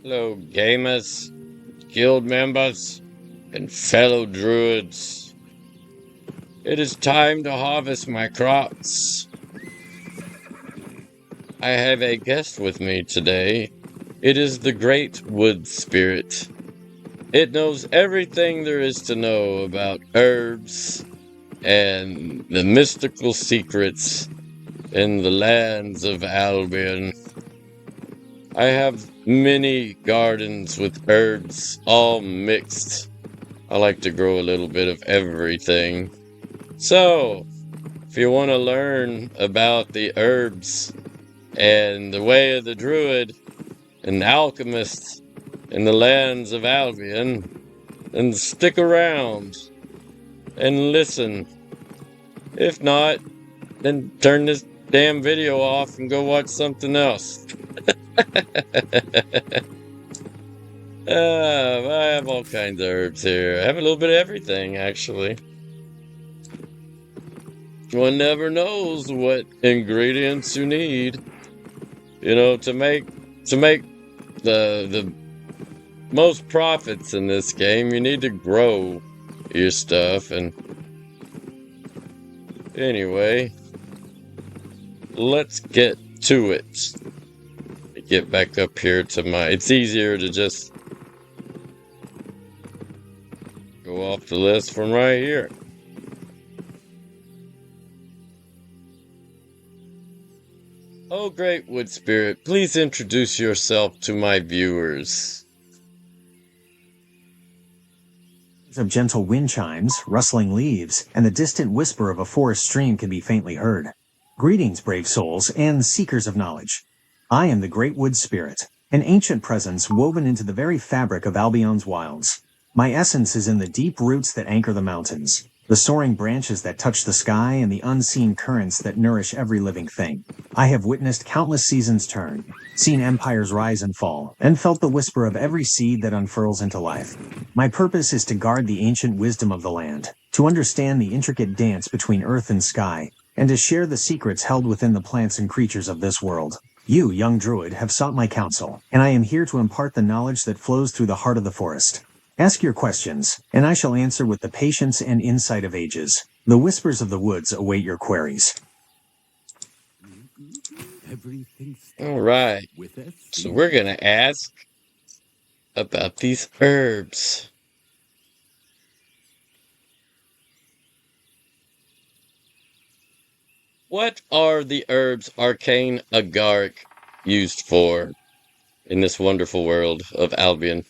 Hello, gamers, guild members, and fellow druids. It is time to harvest my crops. I have a guest with me today. It is the great wood spirit. It knows everything there is to know about herbs and the mystical secrets in the lands of Albion. I have many gardens with herbs all mixed. I like to grow a little bit of everything. So, if you want to learn about the herbs and the way of the Druid and the Alchemist in the lands of Albion, then stick around and listen. If not, then turn this damn video off and go watch something else. I have all kinds of herbs here. I have a little bit of everything, actually. One never knows what ingredients you need, to make the most profits in this game. You need to grow your stuff. And anyway, let's get to it. Get back up here to it's easier to just go off the list from right here. Oh, great wood spirit, please introduce yourself to my viewers. Of gentle wind chimes, rustling leaves, and the distant whisper of a forest stream can be faintly heard. Greetings, brave souls and seekers of knowledge. I am the great wood spirit, an ancient presence woven into the very fabric of Albion's wilds. My essence is in the deep roots that anchor the mountains, the soaring branches that touch the sky, and the unseen currents that nourish every living thing. I have witnessed countless seasons turn, seen empires rise and fall, and felt the whisper of every seed that unfurls into life. My purpose is to guard the ancient wisdom of the land, to understand the intricate dance between earth and sky, and to share the secrets held within the plants and creatures of this world. You, young druid, have sought my counsel, and I am here to impart the knowledge that flows through the heart of the forest. Ask your questions, and I shall answer with the patience and insight of ages. The whispers of the woods await your queries. All right, so we're going to ask about these herbs. What are the herbs Arcane Agaric used for in this wonderful world of Albion?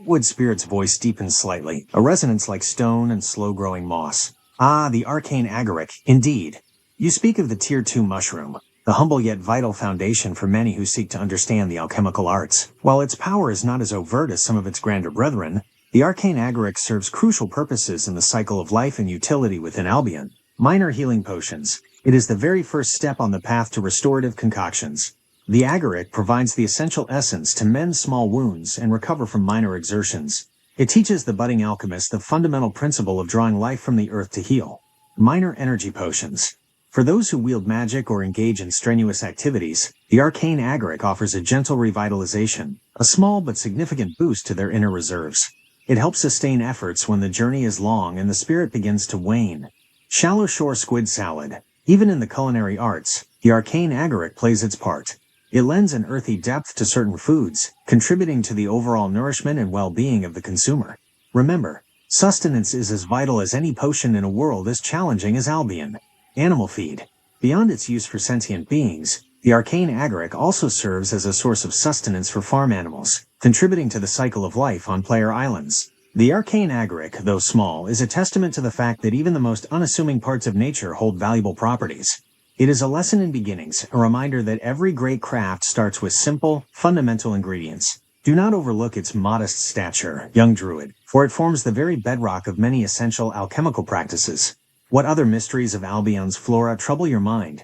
Wood spirit's voice deepens slightly, a resonance like stone and slow-growing moss. Ah, the Arcane Agaric, indeed. You speak of the Tier 2 mushroom, the humble yet vital foundation for many who seek to understand the alchemical arts. While its power is not as overt as some of its grander brethren, the Arcane Agaric serves crucial purposes in the cycle of life and utility within Albion. Minor healing potions. It is the very first step on the path to restorative concoctions. The agaric provides the essential essence to mend small wounds and recover from minor exertions. It teaches the budding alchemist the fundamental principle of drawing life from the earth to heal. Minor energy potions. For those who wield magic or engage in strenuous activities, the Arcane Agaric offers a gentle revitalization, a small but significant boost to their inner reserves. It helps sustain efforts when the journey is long and the spirit begins to wane. Shallow shore squid salad. Even in the culinary arts, the Arcane Agaric plays its part. It lends an earthy depth to certain foods, contributing to the overall nourishment and well-being of the consumer. Remember, sustenance is as vital as any potion in a world as challenging as Albion. Animal feed. Beyond its use for sentient beings, the Arcane Agaric also serves as a source of sustenance for farm animals, contributing to the cycle of life on player islands. The Arcane Agaric, though small, is a testament to the fact that even the most unassuming parts of nature hold valuable properties. It is a lesson in beginnings, a reminder that every great craft starts with simple, fundamental ingredients. Do not overlook its modest stature, young druid, for it forms the very bedrock of many essential alchemical practices. What other mysteries of Albion's flora trouble your mind?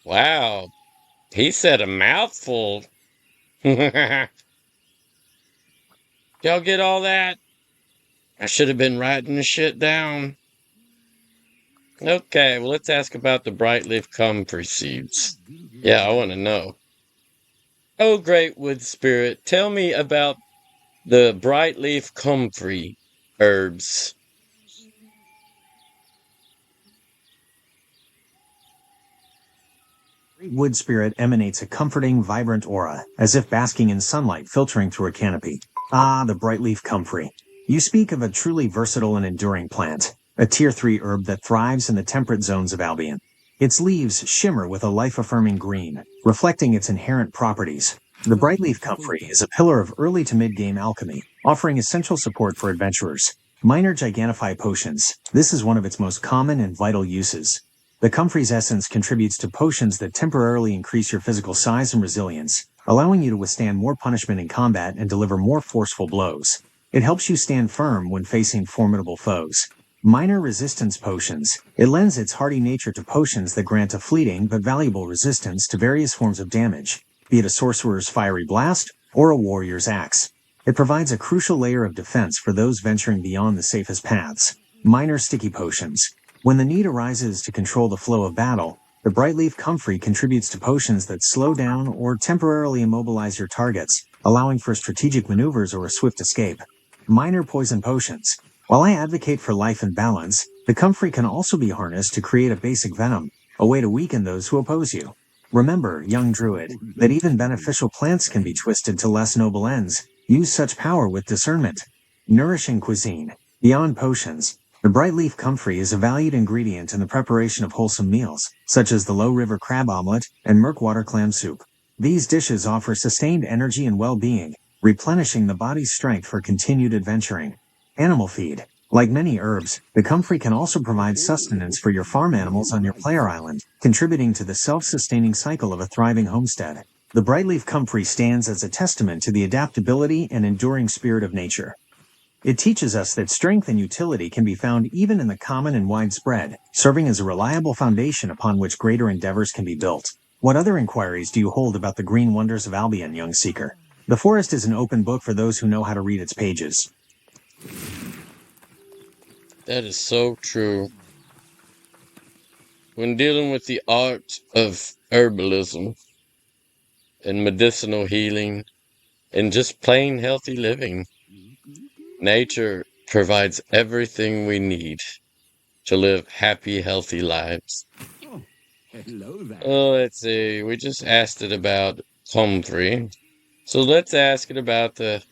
Wow, he said a mouthful. Y'all get all that? I should have been writing the shit down. Okay, well, let's ask about the Brightleaf Comfrey seeds. Yeah, I want to know. Oh, great wood spirit, tell me about the Brightleaf Comfrey herbs. Wood spirit emanates a comforting, vibrant aura, as if basking in sunlight filtering through a canopy. Ah, the Brightleaf Comfrey. You speak of a truly versatile and enduring plant, a Tier 3 herb that thrives in the temperate zones of Albion. Its leaves shimmer with a life-affirming green, reflecting its inherent properties. The Brightleaf Comfrey is a pillar of early to mid-game alchemy, offering essential support for adventurers. Minor Giganify potions. This is one of its most common and vital uses. The Comfrey's essence contributes to potions that temporarily increase your physical size and resilience, allowing you to withstand more punishment in combat and deliver more forceful blows. It helps you stand firm when facing formidable foes. Minor resistance potions. It lends its hardy nature to potions that grant a fleeting but valuable resistance to various forms of damage, be it a sorcerer's fiery blast or a warrior's axe. It provides a crucial layer of defense for those venturing beyond the safest paths. Minor sticky potions. When the need arises to control the flow of battle, the Brightleaf Comfrey contributes to potions that slow down or temporarily immobilize your targets, allowing for strategic maneuvers or a swift escape. Minor poison potions. While I advocate for life and balance, the Comfrey can also be harnessed to create a basic venom, a way to weaken those who oppose you. Remember, young Druid, that even beneficial plants can be twisted to less noble ends. Use such power with discernment. Nourishing cuisine. Beyond potions, the Brightleaf Comfrey is a valued ingredient in the preparation of wholesome meals, such as the Low River Crab Omelette and Murkwater Clam Soup. These dishes offer sustained energy and well-being, replenishing the body's strength for continued adventuring. Animal feed. Like many herbs, the comfrey can also provide sustenance for your farm animals on your player island, contributing to the self-sustaining cycle of a thriving homestead. The Brightleaf Comfrey stands as a testament to the adaptability and enduring spirit of nature. It teaches us that strength and utility can be found even in the common and widespread, serving as a reliable foundation upon which greater endeavors can be built. What other inquiries do you hold about the green wonders of Albion, young seeker? The forest is an open book for those who know how to read its pages. That is so true. When dealing with the art of herbalism and medicinal healing and just plain healthy living, nature provides everything we need to live happy, healthy lives. Hello there. Let's see. We just asked it about comfrey. So let's ask it about the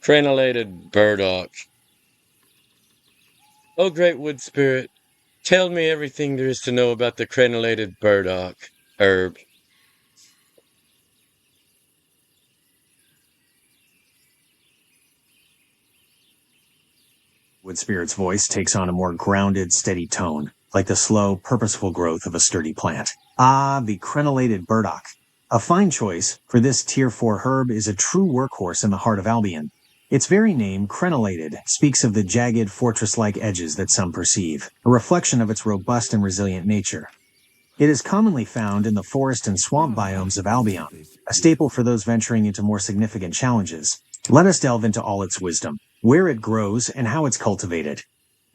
Crenellated Burdock. Oh, great wood spirit, tell me everything there is to know about the Crenellated Burdock herb. Wood Spirit's voice takes on a more grounded, steady tone, like the slow, purposeful growth of a sturdy plant. Ah, the Crenellated Burdock. A fine choice, for this Tier 4 herb is a true workhorse in the heart of Albion. Its very name, crenellated, speaks of the jagged, fortress-like edges that some perceive, a reflection of its robust and resilient nature. It is commonly found in the forest and swamp biomes of Albion, a staple for those venturing into more significant challenges. Let us delve into all its wisdom, where it grows, and how it's cultivated.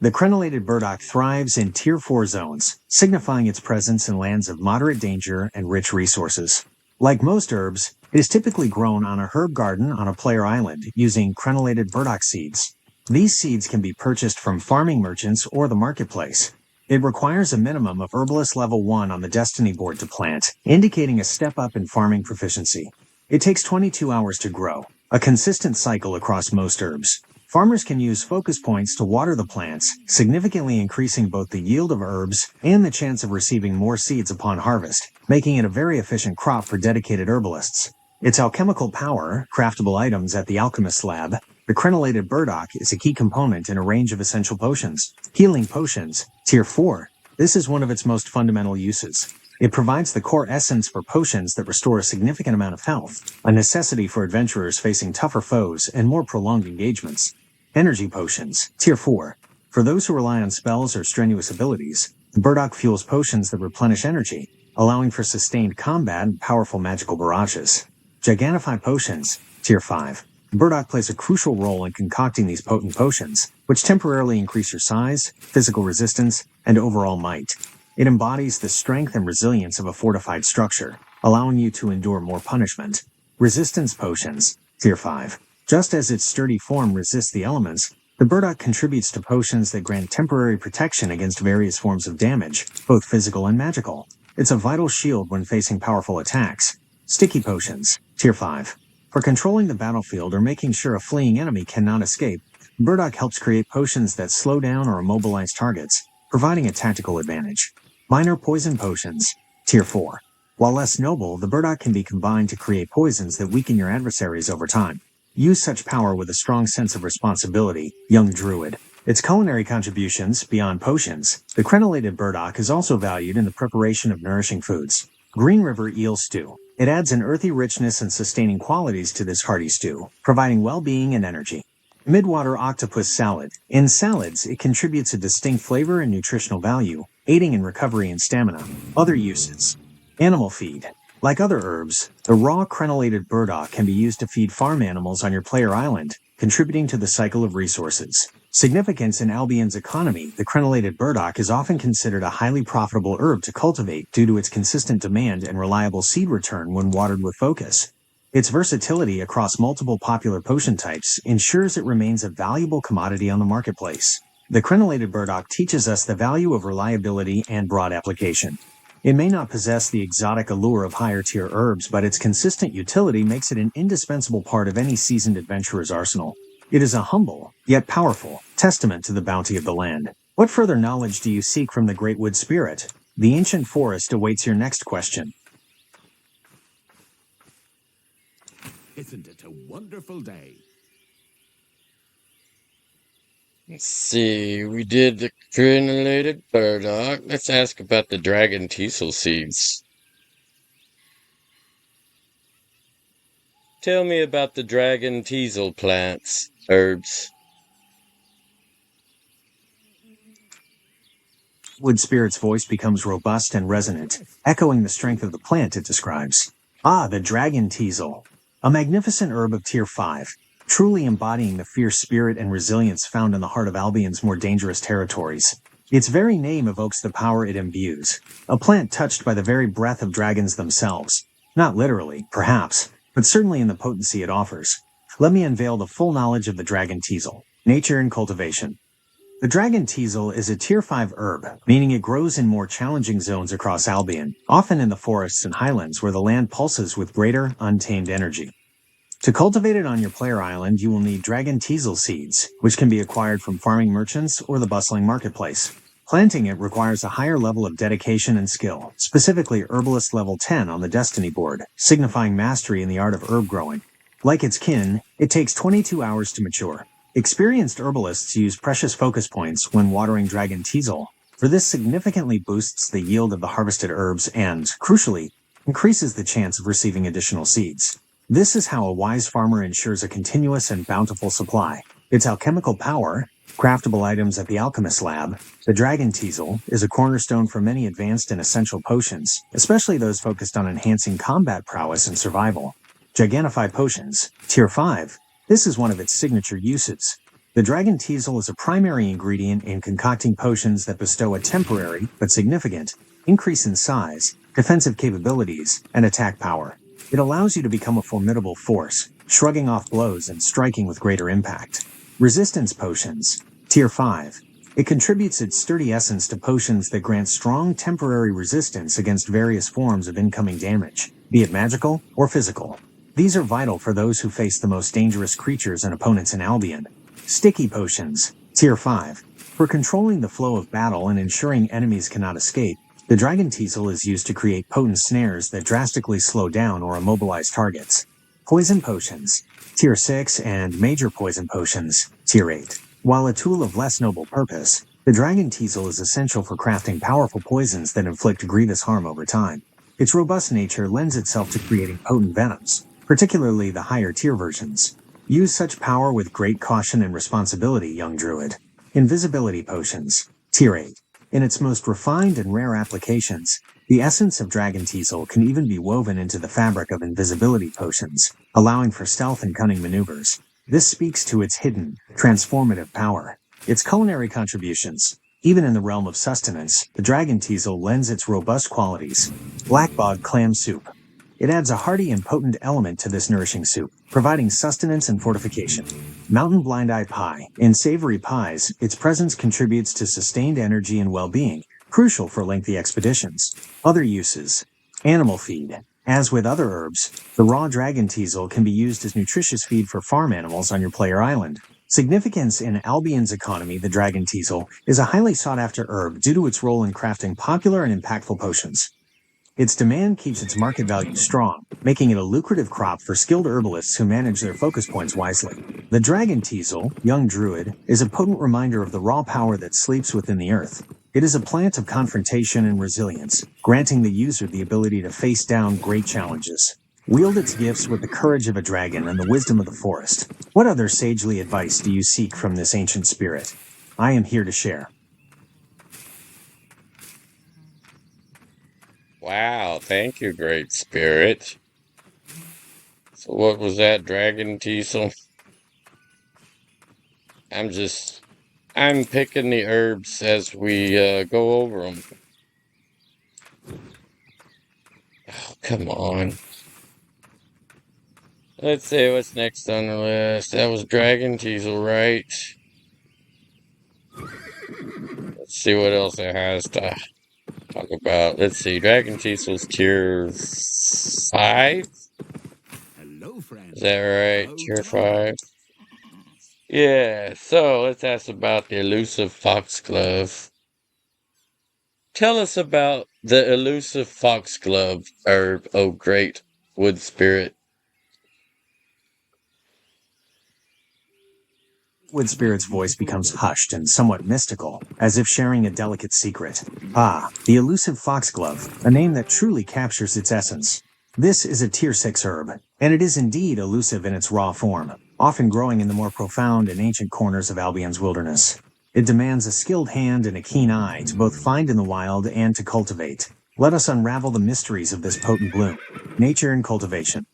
The crenellated burdock thrives in Tier 4 zones, signifying its presence in lands of moderate danger and rich resources. Like most herbs, it is typically grown on a herb garden on a player island using crenellated burdock seeds. These seeds can be purchased from farming merchants or the marketplace. It requires a minimum of Herbalist Level 1 on the Destiny board to plant, indicating a step up in farming proficiency. It takes 22 hours to grow, a consistent cycle across most herbs. Farmers can use focus points to water the plants, significantly increasing both the yield of herbs and the chance of receiving more seeds upon harvest, making it a very efficient crop for dedicated herbalists. Its alchemical power, craftable items at the Alchemist lab, the crenellated burdock is a key component in a range of essential potions. Healing potions, Tier 4. This is one of its most fundamental uses. It provides the core essence for potions that restore a significant amount of health, a necessity for adventurers facing tougher foes and more prolonged engagements. Energy potions, Tier 4. For those who rely on spells or strenuous abilities, the burdock fuels potions that replenish energy, allowing for sustained combat and powerful magical barrages. Giganify potions, Tier 5. Burdock plays a crucial role in concocting these potent potions, which temporarily increase your size, physical resistance, and overall might. It embodies the strength and resilience of a fortified structure, allowing you to endure more punishment. Resistance potions, Tier 5. Just as its sturdy form resists the elements, the Burdock contributes to potions that grant temporary protection against various forms of damage, both physical and magical. It's a vital shield when facing powerful attacks. Sticky potions, Tier 5. For controlling the battlefield or making sure a fleeing enemy cannot escape, Burdock helps create potions that slow down or immobilize targets, providing a tactical advantage. Minor poison potions, Tier 4. While less noble, the Burdock can be combined to create poisons that weaken your adversaries over time. Use such power with a strong sense of responsibility, young Druid. Its culinary contributions, beyond potions, the Crenellated Burdock is also valued in the preparation of nourishing foods. Green River Eel Stew. It adds an earthy richness and sustaining qualities to this hearty stew, providing well-being and energy. Midwater Octopus Salad. In salads, it contributes a distinct flavor and nutritional value, aiding in recovery and stamina. Other uses. Animal feed. Like other herbs, the raw crenellated burdock can be used to feed farm animals on your player island, contributing to the cycle of resources. Significance in Albion's economy, the crenellated burdock is often considered a highly profitable herb to cultivate due to its consistent demand and reliable seed return when watered with focus. Its versatility across multiple popular potion types ensures it remains a valuable commodity on the marketplace. The crenellated burdock teaches us the value of reliability and broad application. It may not possess the exotic allure of higher-tier herbs, but its consistent utility makes it an indispensable part of any seasoned adventurer's arsenal. It is a humble, yet powerful, testament to the bounty of the land. What further knowledge do you seek from the Great Wood Spirit? The ancient forest awaits your next question. Isn't it a wonderful day? Let's see, we did the Crenellated Burdock. Let's ask about the Dragon Teasel seeds. Tell me about the Dragon Teasel plants, herbs. Wood Spirit's voice becomes robust and resonant, echoing the strength of the plant it describes. Ah, the Dragon Teasel. A magnificent herb of Tier 5, truly embodying the fierce spirit and resilience found in the heart of Albion's more dangerous territories. Its very name evokes the power it imbues, a plant touched by the very breath of dragons themselves. Not literally, perhaps, but certainly in the potency it offers. Let me unveil the full knowledge of the Dragon Teasel. Nature and cultivation. The Dragon Teasel is a Tier 5 herb, meaning it grows in more challenging zones across Albion, often in the forests and highlands where the land pulses with greater, untamed energy. To cultivate it on your player island, you will need Dragon Teasel seeds, which can be acquired from farming merchants or the bustling marketplace. Planting it requires a higher level of dedication and skill, specifically Herbalist level 10 on the Destiny board, signifying mastery in the art of herb growing. Like its kin, it takes 22 hours to mature. Experienced herbalists use precious focus points when watering Dragon Teasel, for this significantly boosts the yield of the harvested herbs and, crucially, increases the chance of receiving additional seeds. This is how a wise farmer ensures a continuous and bountiful supply. Its alchemical power, craftable items at the Alchemist lab, the Dragon Teasel, is a cornerstone for many advanced and essential potions, especially those focused on enhancing combat prowess and survival. Gigantify potions, Tier 5. This is one of its signature uses. The Dragon Teasel is a primary ingredient in concocting potions that bestow a temporary, but significant, increase in size, defensive capabilities, and attack power. It allows you to become a formidable force, shrugging off blows and striking with greater impact. Resistance potions, Tier 5. It contributes its sturdy essence to potions that grant strong temporary resistance against various forms of incoming damage, be it magical or physical. These are vital for those who face the most dangerous creatures and opponents in Albion. Sticky potions, Tier 5. For controlling the flow of battle and ensuring enemies cannot escape, the Dragon Teasel is used to create potent snares that drastically slow down or immobilize targets. Poison potions, Tier 6, and major poison potions, Tier 8. While a tool of less noble purpose, the Dragon Teasel is essential for crafting powerful poisons that inflict grievous harm over time. Its robust nature lends itself to creating potent venoms, particularly the higher tier versions. Use such power with great caution and responsibility, young Druid. Invisibility potions, Tier 8. In its most refined and rare applications, The essence of dragon teasel can even be woven into the fabric of invisibility potions, allowing for stealth and cunning maneuvers. This speaks to its hidden, transformative power. Its culinary contributions. Even in the realm of sustenance, the dragon teasel lends its robust qualities. Blackbog clam soup. It adds a hearty and potent element to this nourishing soup, providing sustenance and fortification. Mountain blind eye pie. In savory pies, its presence contributes to sustained energy and well-being, crucial for lengthy expeditions. Other uses. Animal feed. As with other herbs, the raw dragon teasel can be used as nutritious feed for farm animals on your player island. Significance in Albion's economy, the dragon teasel is a highly sought-after herb due to its role in crafting popular and impactful potions. Its demand keeps its market value strong, making it a lucrative crop for skilled herbalists who manage their focus points wisely. The dragon teasel, young druid, is a potent reminder of the raw power that sleeps within the earth. It is a plant of confrontation and resilience, granting the user the ability to face down great challenges. Wield its gifts with the courage of a dragon and the wisdom of the forest. What other sagely advice do you seek from this ancient spirit? I am here to share. Wow, thank you, Great Spirit. So what was that, dragon teasel? I'm picking the herbs as we go over them. Oh, come on. Let's see what's next on the list. That was dragon teasel, right? Let's see what else it has to talk about. Let's see. Dragon teasel's tier 5? Hello, friend. Is that right? Hello, Tier hello. 5? Yeah, so let's ask about the Elusive Foxglove. Tell us about the Elusive Foxglove herb, oh great wood spirit. Wood Spirit's voice becomes hushed and somewhat mystical, as if sharing a delicate secret. Ah, the elusive foxglove, a name that truly captures its essence. This is a tier 6 herb, and it is indeed elusive in its raw form, often growing in the more profound and ancient corners of Albion's wilderness. It demands a skilled hand and a keen eye to both find in the wild and to cultivate. Let us unravel the mysteries of this potent bloom. Nature and cultivation.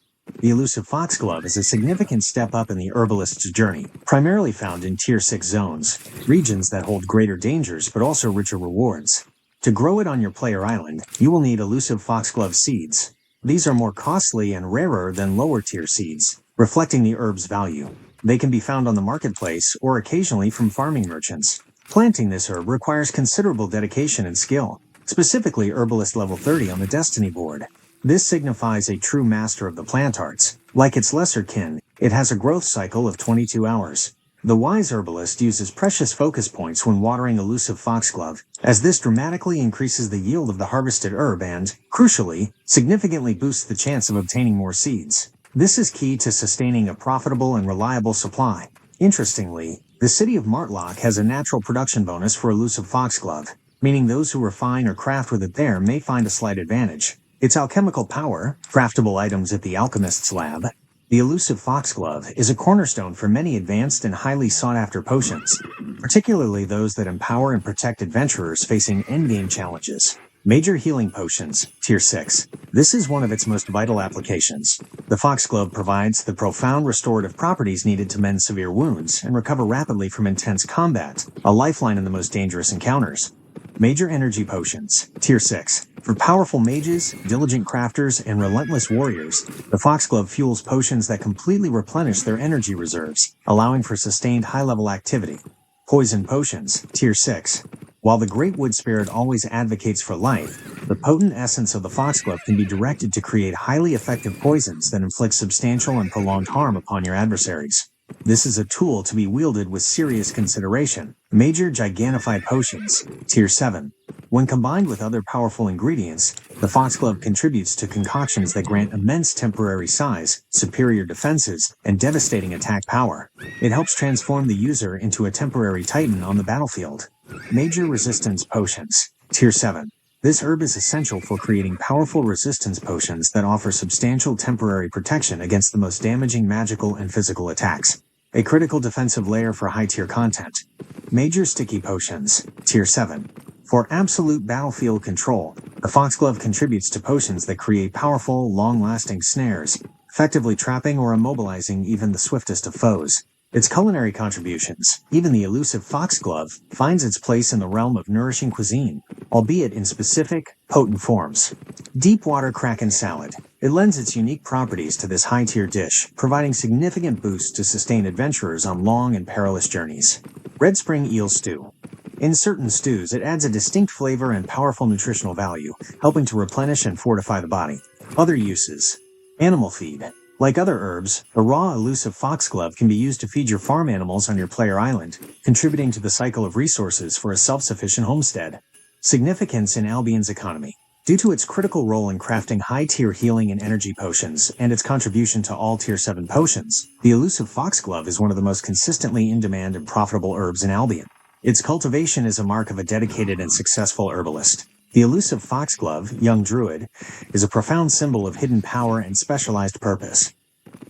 The elusive foxglove is a significant step up in the herbalist's journey, primarily found in Tier 6 zones, regions that hold greater dangers but also richer rewards. To grow it on your player island, you will need elusive foxglove seeds. These are more costly and rarer than lower-tier seeds, reflecting the herb's value. They can be found on the marketplace or occasionally from farming merchants. Planting this herb requires considerable dedication and skill, specifically Herbalist level 30 on the Destiny board. This signifies a true master of the plant arts. Like its lesser kin, it has a growth cycle of 22 hours. The wise herbalist uses precious focus points when watering elusive foxglove, as this dramatically increases the yield of the harvested herb and, crucially, significantly boosts the chance of obtaining more seeds. This is key to sustaining a profitable and reliable supply. Interestingly, the city of Martlock has a natural production bonus for elusive foxglove, meaning those who refine or craft with it there may find a slight advantage. Its alchemical power, craftable items at the Alchemist's lab. The elusive foxglove is a cornerstone for many advanced and highly sought-after potions, particularly those that empower and protect adventurers facing endgame challenges. Major healing potions, Tier 6. This is one of its most vital applications. The foxglove provides the profound restorative properties needed to mend severe wounds and recover rapidly from intense combat, a lifeline in the most dangerous encounters. Major energy potions, Tier 6. For powerful mages, diligent crafters, and relentless warriors, the foxglove fuels potions that completely replenish their energy reserves, allowing for sustained high-level activity. Poison potions, Tier 6. While the Great Wood Spirit always advocates for life, the potent essence of the foxglove can be directed to create highly effective poisons that inflict substantial and prolonged harm upon your adversaries. This is a tool to be wielded with serious consideration. Major Gigantified Potions, Tier 7. When combined with other powerful ingredients, the foxglove contributes to concoctions that grant immense temporary size, superior defenses, and devastating attack power. It helps transform the user into a temporary titan on the battlefield. Major Resistance Potions, Tier 7. This herb is essential for creating powerful resistance potions that offer substantial temporary protection against the most damaging magical and physical attacks. A critical defensive layer for high-tier content. Major Sticky Potions, Tier 7. For absolute battlefield control, The foxglove contributes to potions that create powerful, long-lasting snares, effectively trapping or immobilizing even the swiftest of foes. Its culinary contributions, even the elusive foxglove, finds its place in the realm of nourishing cuisine, albeit in specific, potent forms. Deep-water kraken salad. It lends its unique properties to this high-tier dish, providing significant boosts to sustain adventurers on long and perilous journeys. Red spring eel stew. In certain stews, it adds a distinct flavor and powerful nutritional value, helping to replenish and fortify the body. Other uses. Animal feed. Like other herbs, the raw elusive foxglove can be used to feed your farm animals on your player island, contributing to the cycle of resources for a self-sufficient homestead. Significance in Albion's economy. Due to its critical role in crafting high-tier healing and energy potions and its contribution to all Tier 7 potions, the elusive foxglove is one of the most consistently in-demand and profitable herbs in Albion. Its cultivation is a mark of a dedicated and successful herbalist. The elusive foxglove, young druid, is a profound symbol of hidden power and specialized purpose.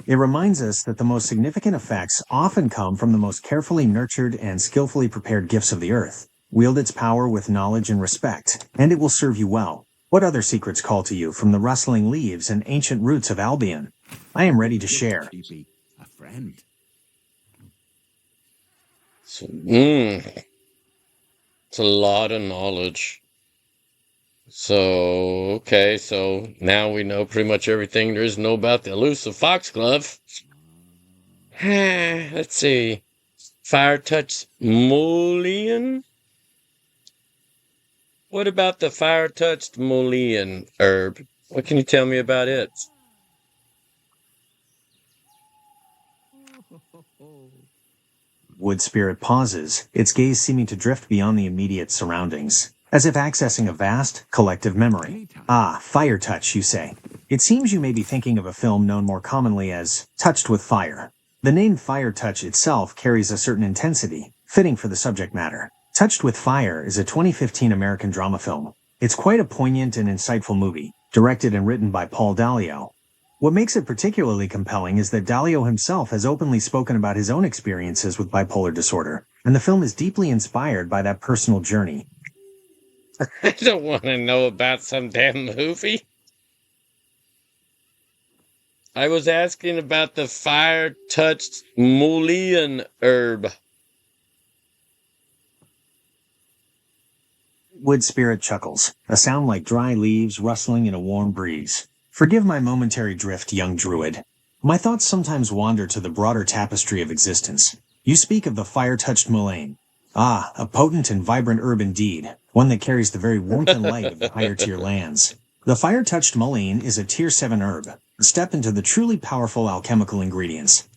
It reminds us that the most significant effects often come from the most carefully nurtured and skillfully prepared gifts of the earth. Wield its power with knowledge and respect, and it will serve you well. What other secrets call to you from the rustling leaves and ancient roots of Albion? I am ready to share. A friend. It's a lot of knowledge. So, okay, so now we know pretty much everything there is to know about the elusive foxglove. Let's see. Firetouched Mullein? What about the Firetouched Mullein herb? What can you tell me about it? Wood spirit pauses, its gaze seeming to drift beyond the immediate surroundings, as if accessing a vast, collective memory. Ah, fire touch, you say. It seems you may be thinking of a film known more commonly as Touched with Fire. The name Fire Touch itself carries a certain intensity, fitting for the subject matter. Touched with Fire is a 2015 American drama film. It's quite a poignant and insightful movie, directed and written by Paul Dalio. What makes it particularly compelling is that Dalio himself has openly spoken about his own experiences with bipolar disorder, and the film is deeply inspired by that personal journey. I don't want to know about some damn movie. I was asking about the fire-touched Mullein herb. Wood spirit chuckles, a sound like dry leaves rustling in a warm breeze. Forgive my momentary drift, young druid. My thoughts sometimes wander to the broader tapestry of existence. You speak of the fire-touched mullein. Ah, a potent and vibrant herb indeed, one that carries the very warmth and light of the higher-tier lands. The fire-touched mullein is a Tier 7 herb, a step into the truly powerful alchemical ingredients.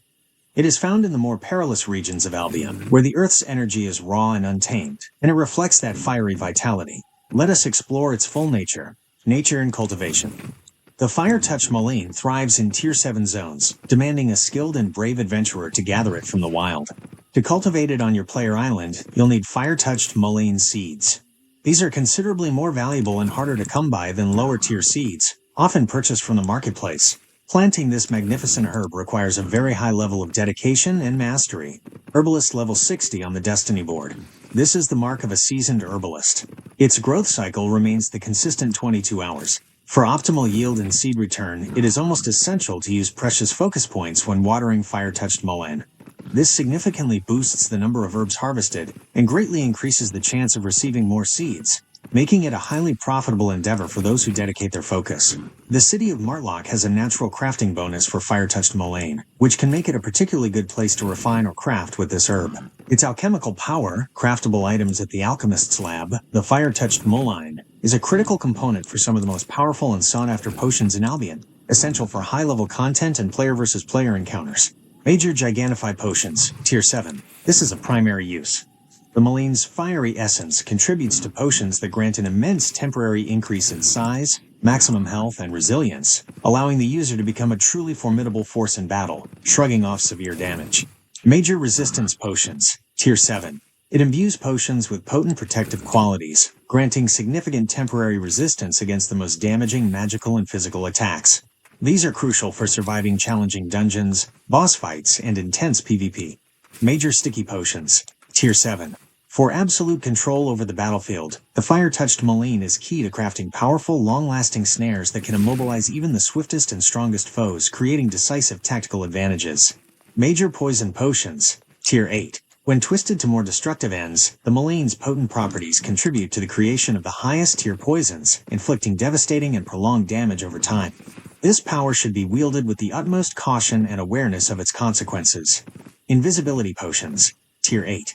It is found in the more perilous regions of Albion, where the earth's energy is raw and untamed, and it reflects that fiery vitality. Let us explore its full nature and cultivation. The fire-touched mullein thrives in Tier 7 zones, demanding a skilled and brave adventurer to gather it from the wild. To cultivate it on your player island, you'll need fire-touched mullein seeds. These are considerably more valuable and harder to come by than lower-tier seeds, often purchased from the marketplace. Planting this magnificent herb requires a very high level of dedication and mastery. Herbalist level 60 on the Destiny board. This is the mark of a seasoned herbalist. Its growth cycle remains the consistent 22 hours. For optimal yield and seed return, it is almost essential to use precious focus points when watering fire-touched mullein. This significantly boosts the number of herbs harvested and greatly increases the chance of receiving more seeds, making it a highly profitable endeavor for those who dedicate their focus. The city of Martlock has a natural crafting bonus for fire-touched mullein, which can make it a particularly good place to refine or craft with this herb. Its alchemical power, craftable items at the Alchemist's lab, the fire-touched mullein, is a critical component for some of the most powerful and sought-after potions in Albion, essential for high-level content and player-versus-player encounters. Major Gigantify Potions, Tier 7. This is a primary use. The mullein's fiery essence contributes to potions that grant an immense temporary increase in size, maximum health, and resilience, allowing the user to become a truly formidable force in battle, shrugging off severe damage. Major Resistance Potions, Tier 7. It imbues potions with potent protective qualities, granting significant temporary resistance against the most damaging magical and physical attacks. These are crucial for surviving challenging dungeons, boss fights, and intense PvP. Major Sticky Potions, Tier 7. For absolute control over the battlefield, the Firetouched Mullein is key to crafting powerful, long-lasting snares that can immobilize even the swiftest and strongest foes, creating decisive tactical advantages. Major Poison Potions, Tier 8. When twisted to more destructive ends, the Mullein's potent properties contribute to the creation of the highest tier poisons, inflicting devastating and prolonged damage over time. This power should be wielded with the utmost caution and awareness of its consequences. Invisibility Potions, Tier 8.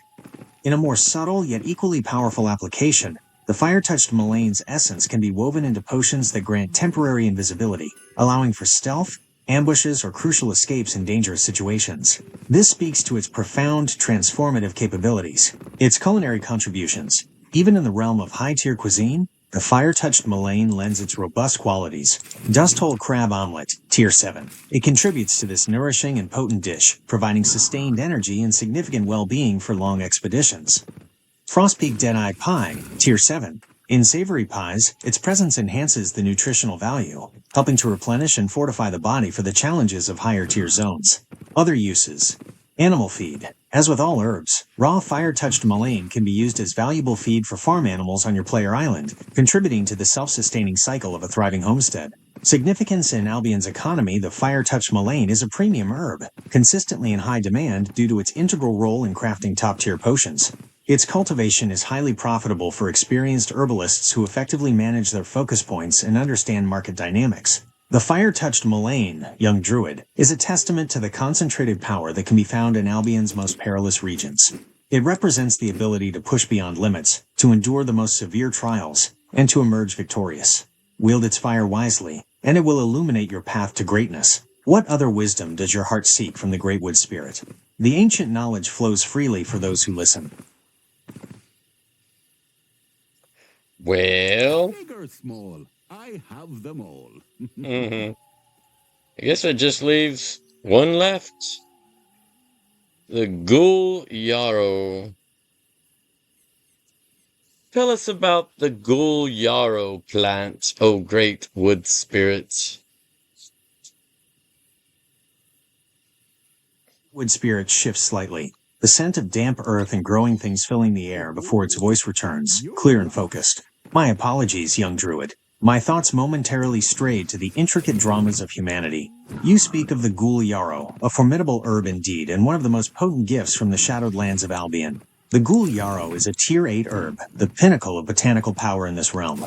In a more subtle yet equally powerful application, the Firetouched Mullein's essence can be woven into potions that grant temporary invisibility, allowing for stealth, ambushes, or crucial escapes in dangerous situations. This speaks to its profound, transformative capabilities. Its culinary contributions. Even in the realm of high-tier cuisine, the Firetouched Mullein lends its robust qualities. Dust Hole Crab Omelette, Tier 7. It contributes to this nourishing and potent dish, providing sustained energy and significant well-being for long expeditions. Frostpeak Dead-Eye Pie, Tier 7. In savory pies, its presence enhances the nutritional value, helping to replenish and fortify the body for the challenges of higher-tier zones. Other uses. Animal feed. As with all herbs, raw Firetouched Mullein can be used as valuable feed for farm animals on your player island, contributing to the self-sustaining cycle of a thriving homestead. Significance in Albion's economy, the Firetouched Mullein is a premium herb, consistently in high demand due to its integral role in crafting top-tier potions. Its cultivation is highly profitable for experienced herbalists who effectively manage their focus points and understand market dynamics. The Firetouched Mullein, Young Druid, is a testament to the concentrated power that can be found in Albion's most perilous regions. It represents the ability to push beyond limits, to endure the most severe trials, and to emerge victorious. Wield its fire wisely, and it will illuminate your path to greatness. What other wisdom does your heart seek from the Great Wood Spirit? The ancient knowledge flows freely for those who listen. Well, Big or small, I have them all. I guess it just leaves one left. The Ghoul Yarrow. Tell us about the Ghoul Yarrow plant, O great wood spirit. Wood Spirit shifts slightly, the scent of damp earth and growing things filling the air before its voice returns, clear and focused. My apologies, young druid. My thoughts momentarily strayed to the intricate dramas of humanity. You speak of the Ghoul Yarrow, a formidable herb indeed, and one of the most potent gifts from the shadowed lands of Albion. The Ghoul Yarrow is a Tier 8 herb, the pinnacle of botanical power in this realm.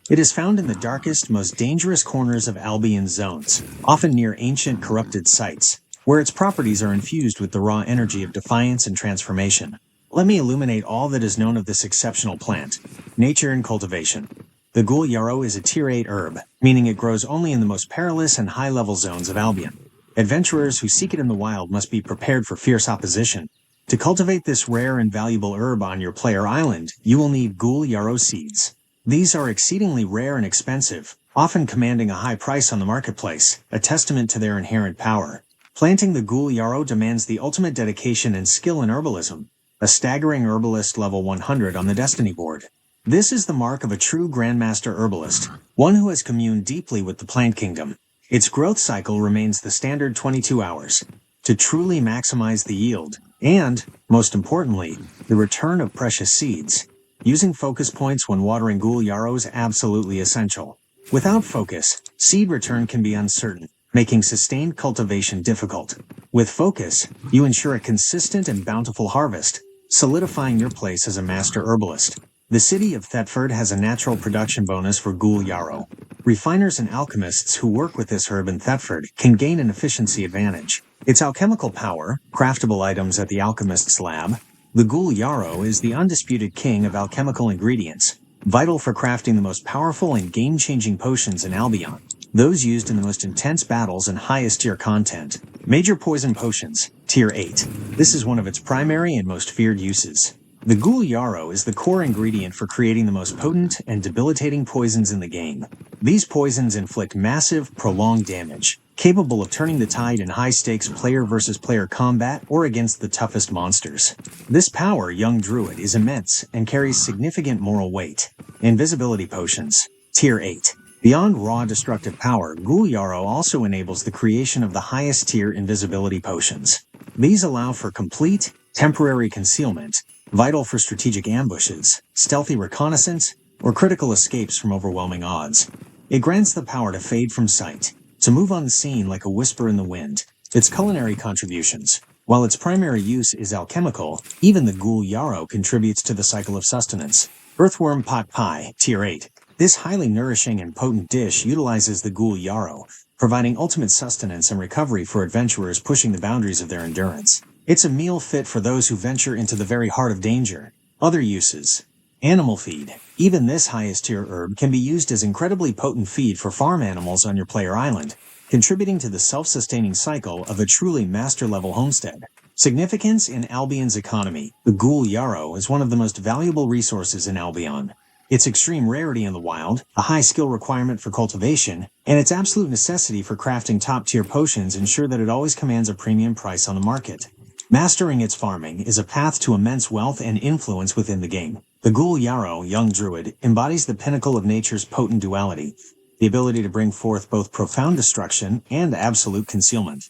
It is found in the darkest, most dangerous corners of Albion's zones, often near ancient, corrupted sites, where its properties are infused with the raw energy of defiance and transformation. Let me illuminate all that is known of this exceptional plant. Nature and cultivation. The Ghoul Yarrow is a Tier 8 herb, meaning it grows only in the most perilous and high-level zones of Albion. Adventurers who seek it in the wild must be prepared for fierce opposition. To cultivate this rare and valuable herb on your player island, you will need Ghoul Yarrow seeds. These are exceedingly rare and expensive, often commanding a high price on the marketplace, a testament to their inherent power. Planting the Ghoul Yarrow demands the ultimate dedication and skill in herbalism, a staggering herbalist level 100 on the destiny board. This is the mark of a true Grandmaster herbalist, one who has communed deeply with the plant kingdom. Its growth cycle remains the standard 22 hours. To truly maximize the yield, and, most importantly, the return of precious seeds, using focus points when watering Ghoul Yarrow is absolutely essential. Without focus, seed return can be uncertain, making sustained cultivation difficult. With focus, you ensure a consistent and bountiful harvest, solidifying your place as a master herbalist. The city of Thetford has a natural production bonus for Ghoul Yarrow. Refiners and alchemists who work with this herb in Thetford can gain an efficiency advantage. Its alchemical power, craftable items at the alchemist's lab. The Ghoul Yarrow is the undisputed king of alchemical ingredients, vital for crafting the most powerful and game-changing potions in Albion. Those used in the most intense battles and highest tier content. Major Poison Potions, Tier 8. This is one of its primary and most feared uses. The Ghoul Yarrow is the core ingredient for creating the most potent and debilitating poisons in the game. These poisons inflict massive, prolonged damage, capable of turning the tide in high-stakes player-versus-player combat or against the toughest monsters. This power, Young Druid, is immense and carries significant moral weight. Invisibility Potions, Tier 8. Beyond raw destructive power, Ghoul Yarrow also enables the creation of the highest tier invisibility potions. These allow for complete, temporary concealment, vital for strategic ambushes, stealthy reconnaissance, or critical escapes from overwhelming odds. It grants the power to fade from sight, to move unseen like a whisper in the wind. Its culinary contributions. While its primary use is alchemical, even the Ghoul Yarrow contributes to the cycle of sustenance. Earthworm Pot Pie, Tier 8. This highly nourishing and potent dish utilizes the Ghoul Yarrow, providing ultimate sustenance and recovery for adventurers pushing the boundaries of their endurance. It's a meal fit for those who venture into the very heart of danger. Other uses. Animal feed. Even this highest tier herb can be used as incredibly potent feed for farm animals on your player island, contributing to the self-sustaining cycle of a truly master-level homestead. Significance in Albion's economy. The Ghoul Yarrow is one of the most valuable resources in Albion. Its extreme rarity in the wild, a high skill requirement for cultivation, and its absolute necessity for crafting top-tier potions ensure that it always commands a premium price on the market. Mastering its farming is a path to immense wealth and influence within the game. The Ghoul Yarrow, young druid, embodies the pinnacle of nature's potent duality, the ability to bring forth both profound destruction and absolute concealment.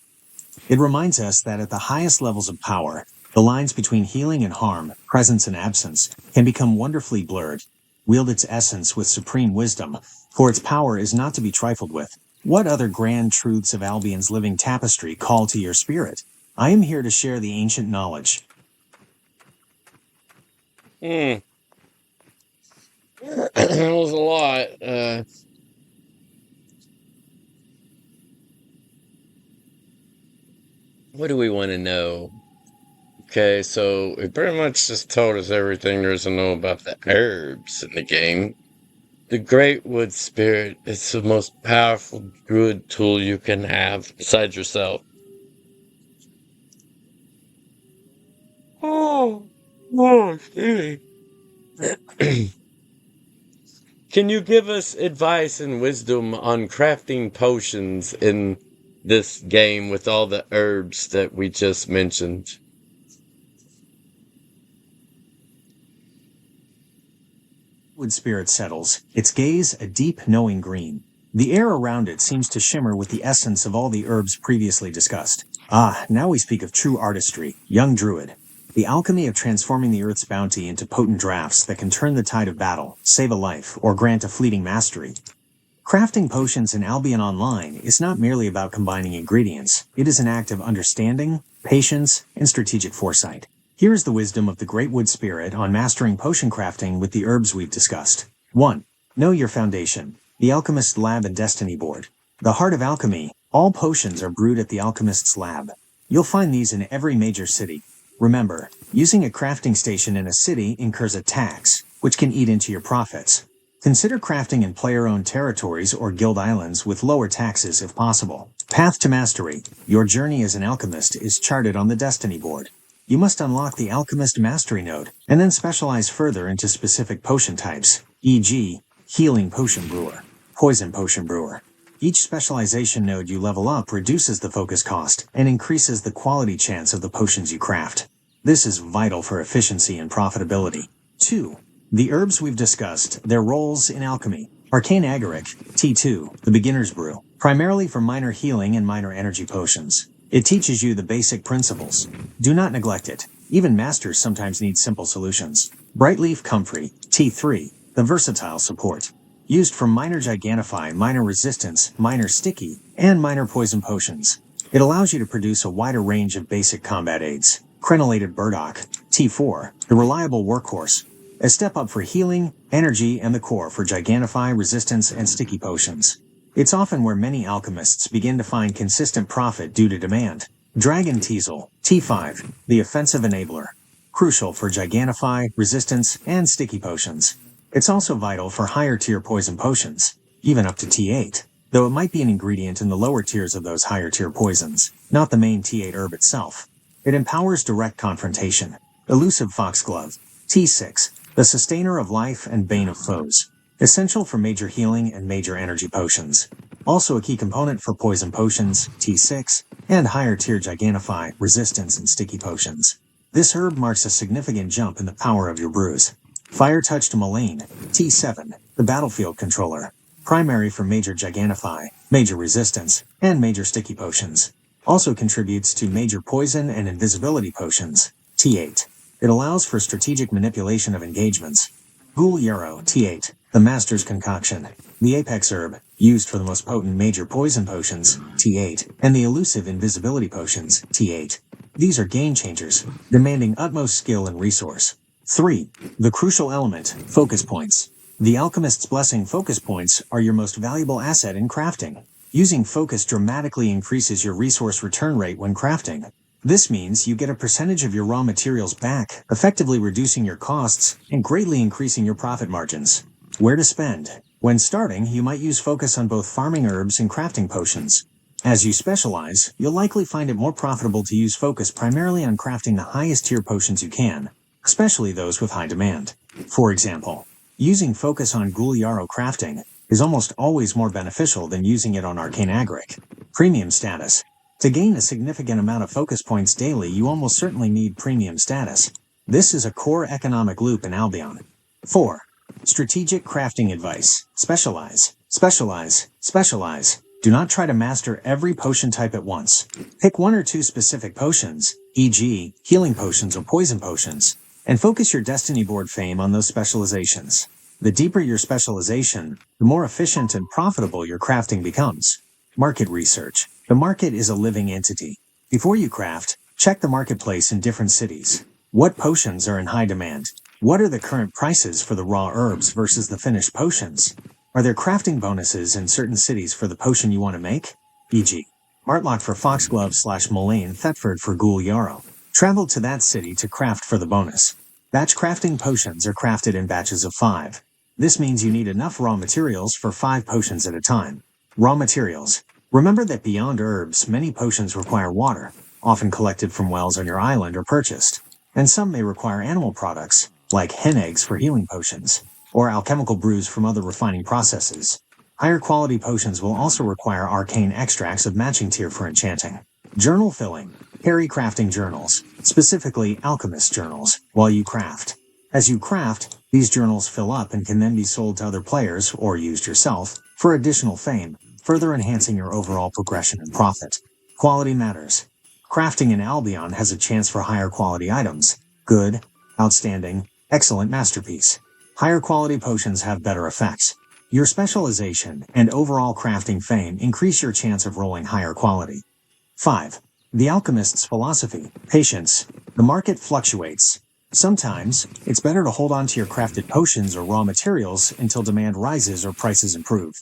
It reminds us that at the highest levels of power, the lines between healing and harm, presence and absence, can become wonderfully blurred. Wield its essence with supreme wisdom, for its power is not to be trifled with. What other grand truths of Albion's living tapestry call to your spirit? I am here to share the ancient knowledge. That was a lot. What do we want to know? Okay, so it pretty much just told us everything there is to know about the herbs in the game. The Great Wood Spirit is the most powerful druid tool you can have besides yourself. Excuse me. Can you give us advice and wisdom on crafting potions in this game with all the herbs that we just mentioned? Wood Spirit settles, its gaze a deep, knowing green. The air around it seems to shimmer with the essence of all the herbs previously discussed. Ah, now we speak of true artistry, young druid. The alchemy of transforming the earth's bounty into potent drafts that can turn the tide of battle, save a life, or grant a fleeting mastery. Crafting potions in Albion Online is not merely about combining ingredients. It is an act of understanding, patience, and strategic foresight. Here is the wisdom of the Great Wood Spirit on mastering potion crafting with the herbs we've discussed. 1. Know your foundation. The Alchemist Lab and Destiny Board. The heart of alchemy. All potions are brewed at the Alchemist's Lab. You'll find these in every major city. Remember, using a crafting station in a city incurs a tax, which can eat into your profits. Consider crafting in player-owned territories or guild islands with lower taxes if possible. Path to Mastery. Your journey as an alchemist is charted on the Destiny Board. You must unlock the Alchemist Mastery node, and then specialize further into specific potion types, e.g., Healing Potion Brewer, Poison Potion Brewer. Each specialization node you level up reduces the focus cost and increases the quality chance of the potions you craft. This is vital for efficiency and profitability. 2. The herbs we've discussed, their roles in alchemy. Arcane Agaric, T2, the Beginner's Brew, primarily for minor healing and minor energy potions. It teaches you the basic principles. Do not neglect it. Even masters sometimes need simple solutions. Brightleaf Comfrey, T3, the versatile support. Used for minor Gigantify, minor resistance, minor sticky, and minor poison potions. It allows you to produce a wider range of basic combat aids. Crenellated Burdock, T4, the reliable workhorse. A step up for healing, energy, and the core for Gigantify, resistance, and sticky potions. It's often where many alchemists begin to find consistent profit due to demand. Dragon Teasel, T5, the offensive enabler. Crucial for Gigantify, resistance, and sticky potions. It's also vital for higher tier poison potions, even up to T8, though it might be an ingredient in the lower tiers of those higher tier poisons, not the main T8 herb itself. It empowers direct confrontation. Elusive Foxglove, T6, the sustainer of life and bane of foes. Essential for major healing and major energy potions. Also a key component for poison potions, T6, and higher tier Gigantify, resistance, and sticky potions. This herb marks a significant jump in the power of your brews. Firetouched Mullein, T7, the battlefield controller. Primary for major Gigantify, major resistance, and major sticky potions. Also contributes to major poison and invisibility potions, T8. It allows for strategic manipulation of engagements. Ghoul Yarrow, T8, the Master's Concoction, the Apex Herb, used for the most potent major poison potions, T8, and the elusive invisibility potions, T8. These are game changers, demanding utmost skill and resource. 3. The crucial element, focus points. The Alchemist's Blessing focus points are your most valuable asset in crafting. Using focus dramatically increases your resource return rate when crafting. This means you get a percentage of your raw materials back, effectively reducing your costs and greatly increasing your profit margins. Where to spend? When starting, you might use focus on both farming herbs and crafting potions. As you specialize, you'll likely find it more profitable to use focus primarily on crafting the highest tier potions you can, especially those with high demand. For example, using focus on Ghoul Yarrow crafting is almost always more beneficial than using it on Arcane Agaric. Premium status. To gain a significant amount of focus points daily, you almost certainly need premium status. This is a core economic loop in Albion. 4. Strategic crafting advice. Specialize. Specialize. Specialize. Do not try to master every potion type at once. Pick 1 or 2 specific potions, e.g., healing potions or poison potions, and focus your destiny board fame on those specializations. The deeper your specialization, the more efficient and profitable your crafting becomes. Market research. The market is a living entity. Before you craft, check the marketplace in different cities. What potions are in high demand? What are the current prices for the raw herbs versus the finished potions? Are there crafting bonuses in certain cities for the potion you want to make? E.g., Martlock for Foxglove / Mullein, Thetford for Ghoul Yarrow. Travel to that city to craft for the bonus. Batch crafting potions are crafted in batches of 5. This means you need enough raw materials for 5 potions at a time. Raw materials. Remember that beyond herbs, many potions require water, often collected from wells on your island or purchased, and some may require animal products, like hen eggs for healing potions, or alchemical brews from other refining processes. Higher quality potions will also require arcane extracts of matching tier for enchanting. Journal filling. Carry crafting journals, specifically Alchemist journals, while you craft. As you craft, these journals fill up and can then be sold to other players, or used yourself, for additional fame, further enhancing your overall progression and profit. Quality matters. Crafting in Albion has a chance for higher quality items. Good, outstanding, excellent masterpiece. Higher quality potions have better effects. Your specialization and overall crafting fame increase your chance of rolling higher quality. 5. The Alchemist's philosophy. Patience. The market fluctuates. Sometimes, it's better to hold on to your crafted potions or raw materials until demand rises or prices improve.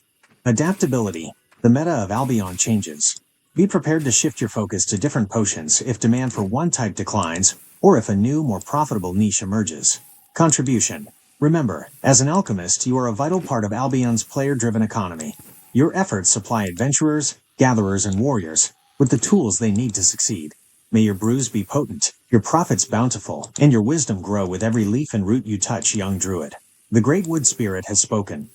Adaptability. The meta of Albion changes. Be prepared to shift your focus to different potions if demand for one type declines or if a new, more profitable niche emerges. Contribution. Remember, as an alchemist, you are a vital part of Albion's player-driven economy. Your efforts supply adventurers, gatherers, and warriors with the tools they need to succeed. May your brews be potent, your profits bountiful, and your wisdom grow with every leaf and root you touch, young Druid. The Great Wood Spirit has spoken.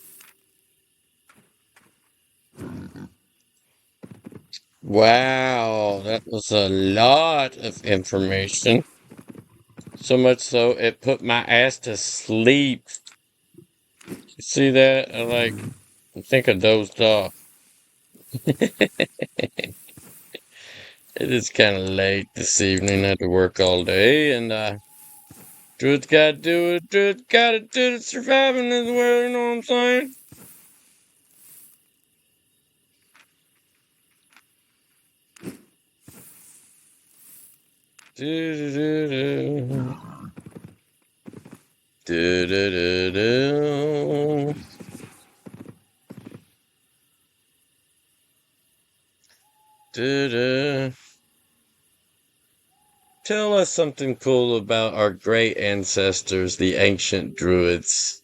Wow, that was a lot of information. So much so it put my ass to sleep. You see that? I think I dozed off. It is kind of late this evening. I had to work all day, and Druid's gotta do it. Druid's gotta do it. Surviving in this world, you know what I'm saying? Do-do-do-do. Do-do-do-do. Do-do. Tell us something cool about our great ancestors, the Ancient Druids.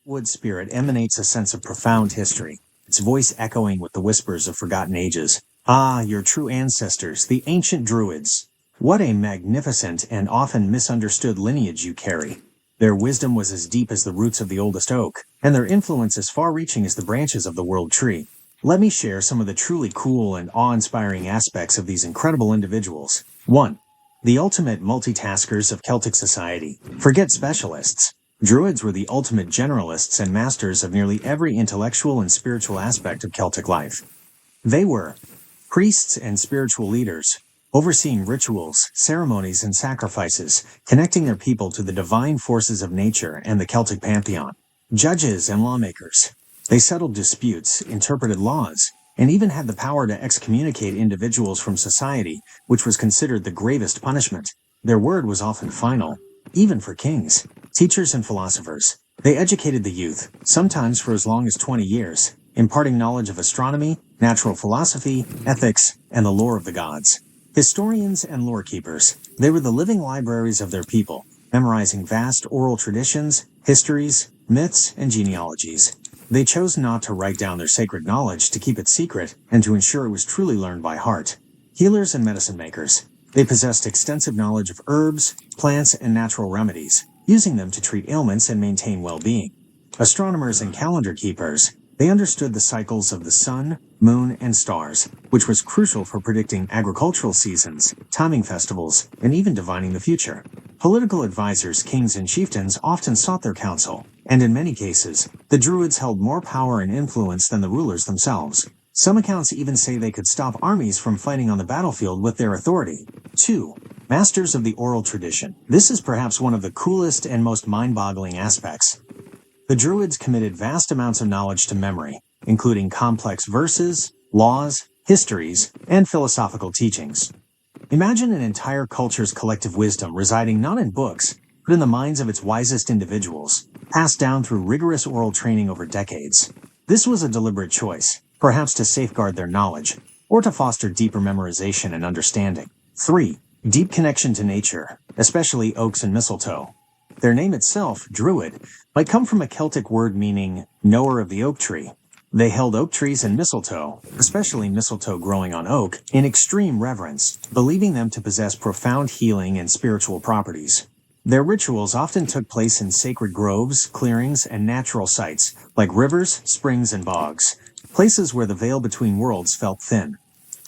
Wood Spirit emanates a sense of profound history, its voice echoing with the whispers of forgotten ages. Ah, your true ancestors, the Ancient Druids. What a magnificent and often misunderstood lineage you carry. Their wisdom was as deep as the roots of the oldest oak, and their influence as far-reaching as the branches of the world tree. Let me share some of the truly cool and awe-inspiring aspects of these incredible individuals. 1. The ultimate multitaskers of Celtic society. Forget specialists. Druids were the ultimate generalists and masters of nearly every intellectual and spiritual aspect of Celtic life. They were priests and spiritual leaders, overseeing rituals, ceremonies, and sacrifices, connecting their people to the divine forces of nature and the Celtic pantheon. Judges and lawmakers. They settled disputes, interpreted laws, and even had the power to excommunicate individuals from society, which was considered the gravest punishment. Their word was often final, even for kings. Teachers and philosophers. They educated the youth, sometimes for as long as 20 years, imparting knowledge of astronomy, natural philosophy, ethics, and the lore of the gods. Historians and lore keepers. They were the living libraries of their people, memorizing vast oral traditions, histories, myths, and genealogies. They chose not to write down their sacred knowledge to keep it secret and to ensure it was truly learned by heart. Healers and medicine makers. They possessed extensive knowledge of herbs, plants, and natural remedies, using them to treat ailments and maintain well-being. Astronomers and calendar keepers. They understood the cycles of the sun, moon, and stars, which was crucial for predicting agricultural seasons, timing festivals, and even divining the future. Political advisors, kings, and chieftains often sought their counsel, and in many cases, the Druids held more power and influence than the rulers themselves. Some accounts even say they could stop armies from fighting on the battlefield with their authority. 2. Masters of the oral tradition. This is perhaps one of the coolest and most mind-boggling aspects. The Druids committed vast amounts of knowledge to memory, including complex verses, laws, histories, and philosophical teachings. Imagine an entire culture's collective wisdom residing not in books, but in the minds of its wisest individuals, passed down through rigorous oral training over decades. This was a deliberate choice, perhaps to safeguard their knowledge, or to foster deeper memorization and understanding. 3. Deep connection to nature, especially oaks and mistletoe. Their name itself, Druid, might come from a Celtic word meaning knower of the oak tree. They held oak trees and mistletoe, especially mistletoe growing on oak, in extreme reverence, believing them to possess profound healing and spiritual properties. Their rituals often took place in sacred groves, clearings, and natural sites, like rivers, springs, and bogs, places where the veil between worlds felt thin.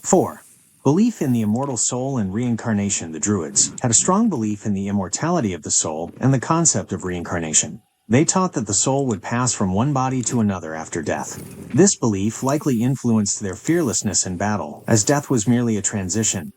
4. Belief in the immortal soul and reincarnation. The Druids had a strong belief in the immortality of the soul and the concept of reincarnation. They taught that the soul would pass from one body to another after death. This belief likely influenced their fearlessness in battle, as death was merely a transition.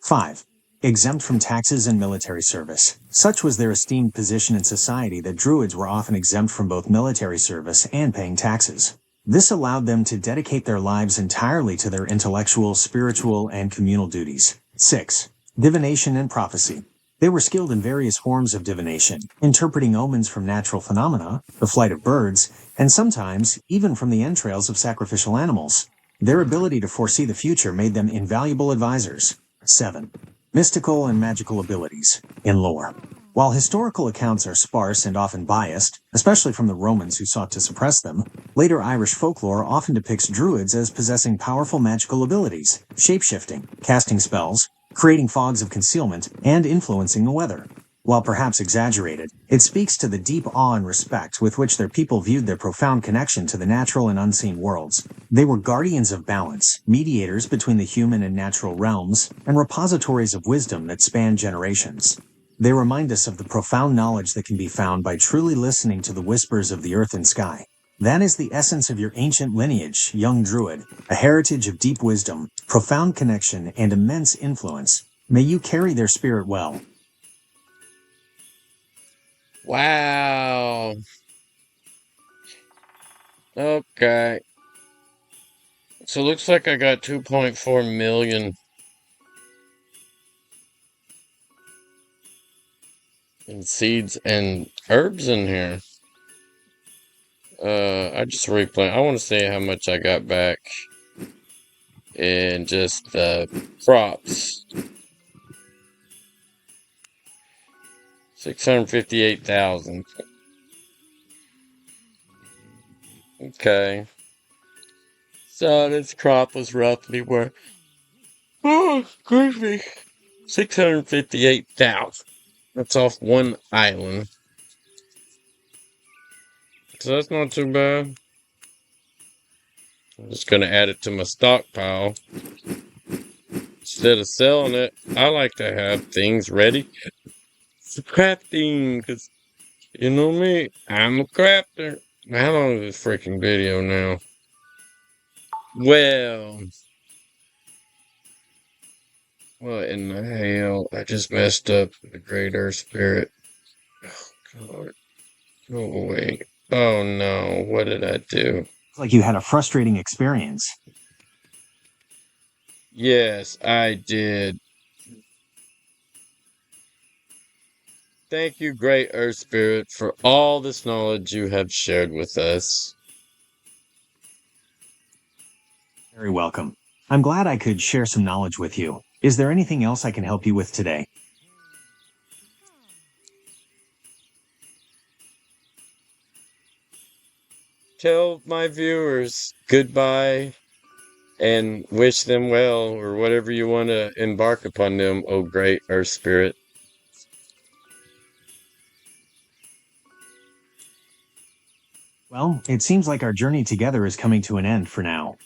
5. Exempt from taxes and military service. Such was their esteemed position in society that Druids were often exempt from both military service and paying taxes. This allowed them to dedicate their lives entirely to their intellectual, spiritual, and communal duties. 6. Divination and prophecy. They were skilled in various forms of divination, interpreting omens from natural phenomena, the flight of birds, and sometimes even from the entrails of sacrificial animals. Their ability to foresee the future made them invaluable advisors. 7. Mystical and magical abilities in lore. While historical accounts are sparse and often biased, especially from the Romans who sought to suppress them, later Irish folklore often depicts Druids as possessing powerful magical abilities, shape-shifting, casting spells, creating fogs of concealment, and influencing the weather. While perhaps exaggerated, it speaks to the deep awe and respect with which their people viewed their profound connection to the natural and unseen worlds. They were guardians of balance, mediators between the human and natural realms, and repositories of wisdom that span generations. They remind us of the profound knowledge that can be found by truly listening to the whispers of the earth and sky. That is the essence of your ancient lineage, young Druid, a heritage of deep wisdom, profound connection, and immense influence. May you carry their spirit well. Wow. Okay. So it looks like I got 2.4 million in seeds and herbs in here. I just replant. I want to see how much I got back in just the crops. 658,000. Okay. So this crop was roughly worth, oh, excuse me, 658,000. That's off one island. So that's not too bad. I'm just gonna add it to my stockpile. Instead of selling it, I like to have things ready for crafting, because you know me, I'm a crafter. How long is this freaking video now? Well, What in the hell? I just messed up the Great Earth Spirit. Oh, God. Go away. Oh no, what did I do? Looks like you had a frustrating experience. Yes, I did. Thank you, Great Earth Spirit, for all this knowledge you have shared with us. Very welcome. I'm glad I could share some knowledge with you. Is there anything else I can help you with today? Tell my viewers goodbye and wish them well, or whatever you want to embark upon them, oh Great Earth Spirit. Well, it seems like our journey together is coming to an end for now.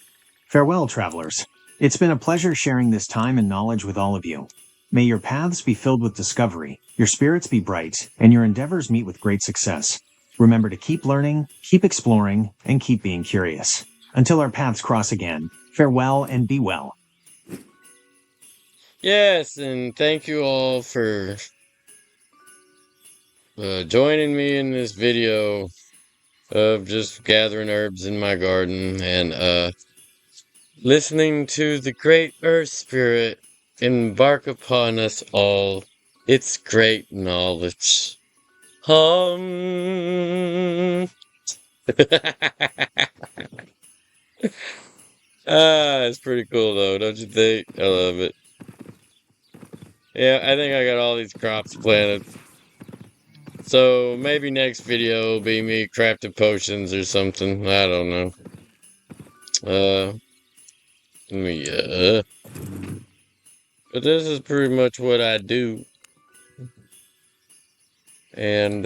Farewell, travelers. It's been a pleasure sharing this time and knowledge with all of you. May your paths be filled with discovery, your spirits be bright, and your endeavors meet with great success. Remember to keep learning, keep exploring, and keep being curious. Until our paths cross again, farewell and be well. Yes, and thank you all for joining me in this video of just gathering herbs in my garden and listening to the Great Earth Spirit embark upon us all its great knowledge. It's pretty cool though, don't you think? I love it. Yeah, I think I got all these crops planted. So maybe next video will be me crafting potions or something. I don't know. Yeah. But this is pretty much what I do. And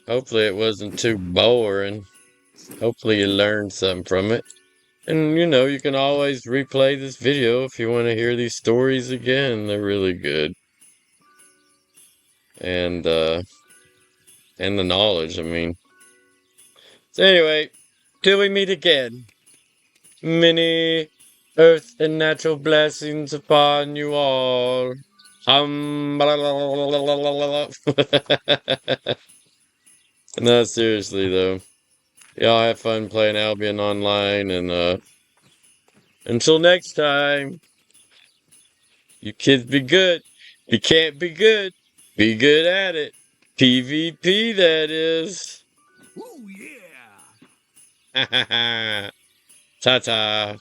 hopefully it wasn't too boring. Hopefully you learned something from it. And you can always replay this video if you want to hear these stories again. They're really good. And the knowledge, I mean. So anyway, till we meet again. Many earth and natural blessings upon you all. No, seriously though. Y'all have fun playing Albion Online, and until next time, you kids be good. If you can't be good at it. PvP, that is. Ooh, yeah! Ta-ta.